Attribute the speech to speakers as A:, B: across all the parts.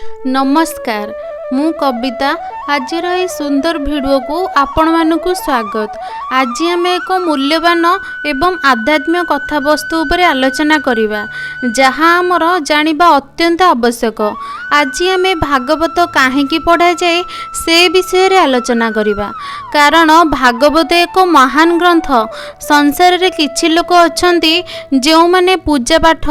A: नमस्कार, मु कविता। आज यह सुंदर भिडियो को आपण मानक स्वागत। आज आम एक मूल्यवान एवं आध्यात्मिक कथावस्तु उपरे आलोचना करिबा, जहाँ आमर जानिबा अत्यंत आवश्यक। आज आम भागवत काहेकि पढ़ा जाए से विषय रे आलोचना करिबा, कारण भागवत एक महान ग्रंथ। संसार रे किछि लोक अछंती जो माने पूजा पाठ,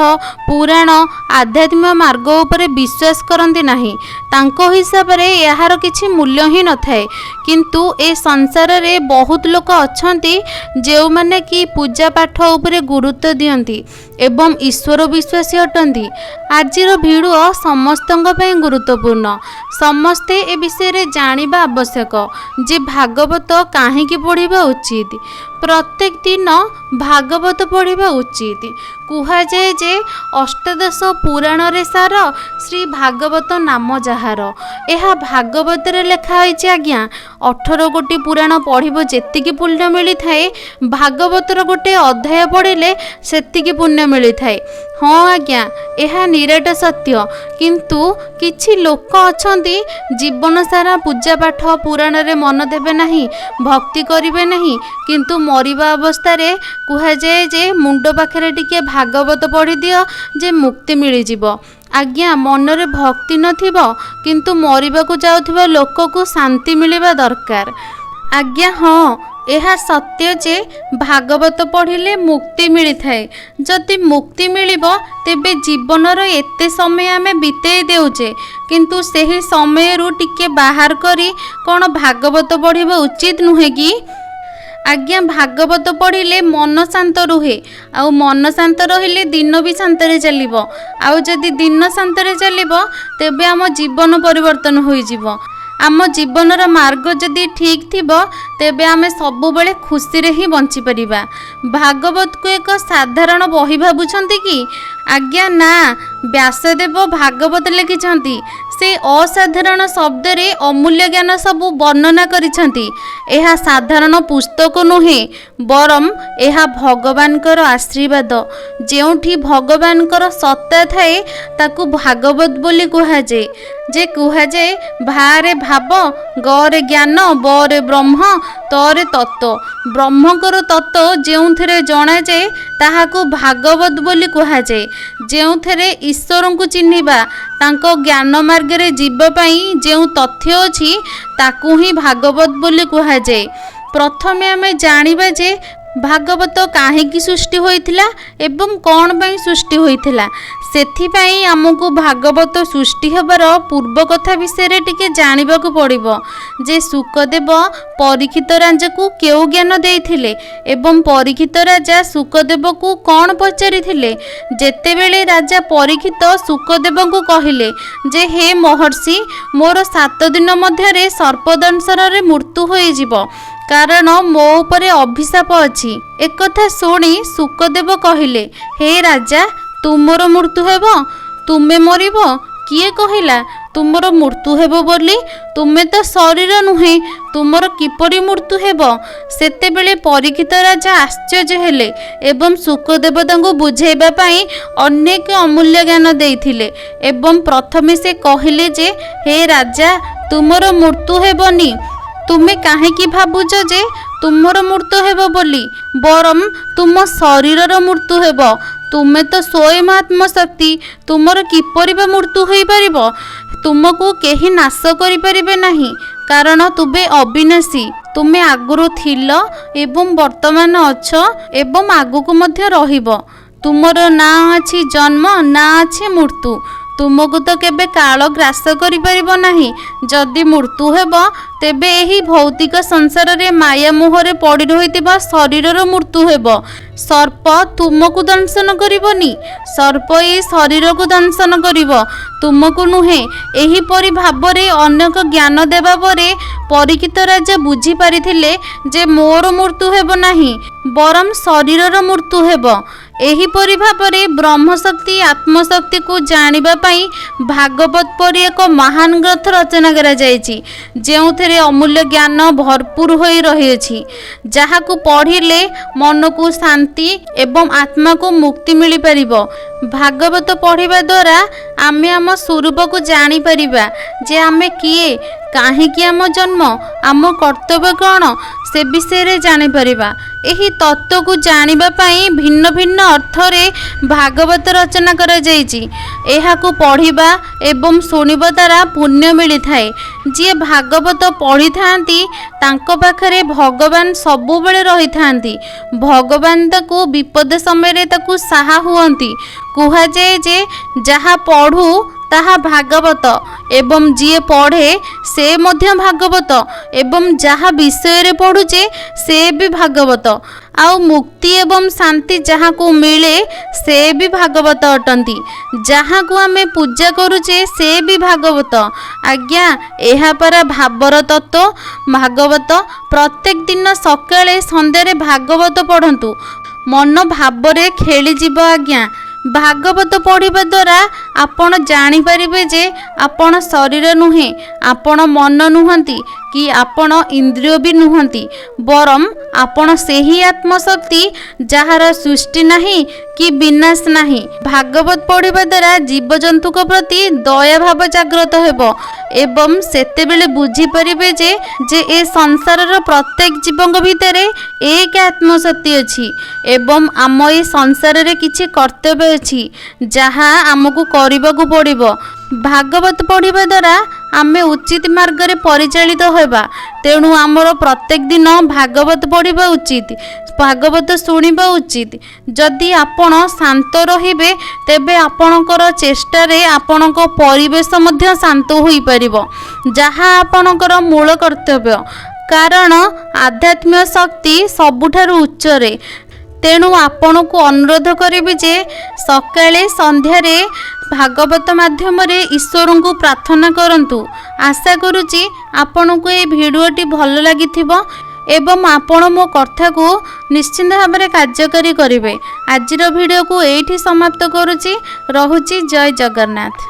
A: पुराण, आध्यात्मिक मार्ग उपरे विश्वास करंती नाही। तांको हिसाब रे यार किछि मूल्य ही न थाए, किंतु ए संसार रे बहुत लोक अछंती जो माने कि पूजा पाठ उपरे गुरुत्व दियंती एवं ईश्वर विश्वासी अटंती। आजिर भिडियो समस्तंक पई गुरुत्वपूर्ण। समस्ते ए विषय रे जानिबा आवश्यक जे भागवत काहेकि पढ़िबा उचित। प्रत्येक दिन भागवत पढ़िबा उचित। कुहा जाए जे अष्टादश पुराण रे सार श्री भागवत नाम जहार। यह भागवत रे लेखा होइछि आज्ञा। 18 गोटी पुराण पढ़िबो जेतिकी पुण्य मिली थाए, भागवतर गोटे अध्याय पढ़िले सेतिकी पुण्य मिली थाए। हाँ आज्ञा, यह निराट सत्य। किंतु किछि लोक अछंती जीवन सारा पूजा पाठ पुराण रे मन देबे नाही, भक्ति करिवे नाही, किंतु मरिबा अवस्था रे कुहा जाए जे मुंड पाखरे टिके भागवत पढ़ी दियो जे मुक्ति मिली जिवो। आज्ञा, मनरे भक्ति नथिबो किंतु मरिबाकू जाउथिबा लोक को शांति मिलिबा दरकार। आज्ञा हाँ, यह सत्य जे भागवत पढ़िले मुक्ति मिली थाए। जदि मुक्ति मिलिबो तेबे जीवनर एते समय आमे बितेई देउचे, किंतु सेही समय रु टिके बाहर करी कोन भागवत पढ़िबा उचित नुहे कि? आज्ञा, भागवत पढ़िले मन शांत रुहे, आउ मन शांत रहिले दिन भी शांत रे चलिबो। आउ जदि दिन शांत रे चलिबो तेबे आम जीवन परिवर्तन होई जिवो। आम जीवनर मार्ग जदि ठीक थिबो तेबे आमे सबु बेले खुशी रे ही बंची परिबा। भागवत को एक साधारण बही भाबुछंती कि? आज्ञा ना, व्यासदेव भागवत लिखिछंती। से असाधारण शब्द रे अमूल्य ज्ञान सबु वर्णना करिछंती। एहा साधारण पुस्तक नुहे, बरम एहा भगवानकर आशीर्वाद। जेउठी भगवानकर सत्ता थाए ताकू भागवत बोली कुहा जाए। जे कुहा जाए भारे भाव, गरे ज्ञान, बरे ब्रह्म, तरे तत्व। ब्रह्मकर तत्व जेउथरे जणा जाए ताहाकू भागवत बोली कुहा जाए। जेउथरे ईश्वर को चिन्हिबा, तांको ज्ञान मार्ग रे जीवा पई जेउ तथ्य अछि ताकू ही भागवत बोली कुहा जाए। प्रथमे आमे जानिबा जे भागवत काहेकि सृष्टि होइथिला एवं कोन पई सृष्टि होइथिला। सेथिपाई आमको भागवत सृष्टि हेबार पूर्व कथा विषय रे टिके जानिबाकू पड़िबो जे सुकदेव परीक्षित राजा को केउ ज्ञान देइथिले एवं परीक्षित राजा सुकदेव को कोन पचारिथिले। जेतेबेले राजा परीक्षित सुकदेव को कहिले जे हे महर्षि, मोर 7 दिन मध्य रे सर्पदंशन रे मृत्यु होई जिवो, कारण मो उपरे अभिशाप अछि। एक कथा सुनी सुकदेव कहिले, हे राजा, तुमर मृत्यु हेबो? तुमे मरिबो? किए कहिला तुमर मृत्यु हेबो बोली? तुमे तो शरीर नुहे, तुमर किपरि मृत्यु हेबो? सेतेबेले परीक्षित राजा आश्चर्य हेले एवं सुकदेव तांको बुझाइबा पई अनेक अमूल्य ज्ञान देइथिले। एवं प्रथमे से कहिले जे हे राजा, तुमर मृत्यु हेबोनी। तुमे काहेकि भाबुछ जे तुमर मृत्यु हेबो बोली? बरम तुम शरीरर मृत्यु हेबो। तुमे तो स्वयं आत्मशक्ति, तुमर किपरि बा मृत्यु होई परिबो? तुमको केही नाश करि परिबे नाही, कारण तुबे अविनाशी। तुमे आगुरु थिल एवं वर्तमान अछ एवं आगुकु मध्य रहिबो। तुमर ना अछि जन्म, ना अछि मृत्यु। तुमको तो केबे काल ग्रास करि परिबो नाही। जदि मृत्यु हेबो तेबे एही भौतिक संसार रे माया मोहरे पड़ी रहितिबा शरीरर मृत्यु हेबो। सर्प तुमको दंशन करिबोनी, सर्प ए शरीर को दंशन करिबो, तुमको नुहे। एही परि भाबरे अनेक ज्ञान देबा परे परीक्षित राजा बुझी पारिथिले जे मोर मृत्यु हेबो नाही, बरम शरीरर मृत्यु हेबो। एहीपरि भाବରେ ब्रह्मशक्ति आत्मशक्ति को जानिबा पई भागवत परि एक महान ग्रंथ रचना करा जायछि जेउथरे अमूल्य ज्ञान भरपूर होई रहिछि जहाकू पढ़िले मन को शांति एवं आत्मा को मुक्ति मिली परिबो। भागवत पढ़िबा द्वारा आमे आम स्वरूप को जानी परिबा जे आमे किए काहेकि आम जन्म आम कर्तव्य कौन से विषय रे जानी परिबा। एही तत्व को जानिबा पई भिन्न भिन्न अर्थरे भागवत रचना करा जायछि। एहाकू पढ़िबा एवं सुनिबा द्वारा पुण्य मिली थाए। जे भागवत पढ़ी थांती तांको पाखरे भगवान सबु बेले रही थांती। भगवान ताकू विपद समय रे ताकू साहा हुअंती। कुहा जाए जे जहा पढ़ू ताहा भागवत एवं जी पढ़े से मध्य भागवत एवं जहा विषय रे पढ़ुचे से भी भागवत आउ मुक्ति एवं शांति जहाँ को मिले से भी भागवत अटंती। जहाँ को आमे पूजा करुचे से भी भागवत। आज्ञा एहा परा भावर तत्व भागवत प्रत्येक दिन सकाळे संध्यारे भागवत पढ़ंतु मन भावरे खेली जीव। आज्ञा भागवत पढ़िबा द्वारा आपण जानी परिबे जे आपण शरीर नुहे आपण मन नुहंती कि आपण इंद्रिय भी नुहंती बरम आपण सेही आत्मशक्ति जहार सृष्टि नहीं कि विनाश नहीं। भागवत पढ़िबा द्वारा जीवजंतु को प्रति दया भाव जागृत हेबो एवं सेतेबेले बुझी परिबे जे ए संसारर प्रत्येक जीवंग भितरे एक आत्मशक्ति अछि एवं आम ए संसार रे किछि कर्तव्य अछि जहा आमको करिबाकू पड़िबो। भागवत पढ़िबा द्वारा आमे उचित मार्ग रे परिचालित होबा। तेणु आमर प्रत्येक दिन भागवत पढ़िबा उचित भागवत शुणिबा उचित। जदि आपण शांत रहिबे तेबे आपणकर चेष्टा रे आपणको परिवेश मध्य शांत होई परिबो जहा आपणकर मूल कर्तव्य। कारण आध्यात्मिक शक्ति सबुठारु उच्च रे। तेणु आपण को अनुरोध करिबि जे सकाळे संध्यारे भागवत माध्यम रे ईश्वर को प्रार्थना करंतु। आशा करुची आपण को ये भिडियोटी भल लागिथिबो एवं आपण मो कथा को निश्चिंत भाव में कार्यकारी करिवे। आजिर भिडियो को एठी समाप्त करुची। रहुची जय जगन्नाथ।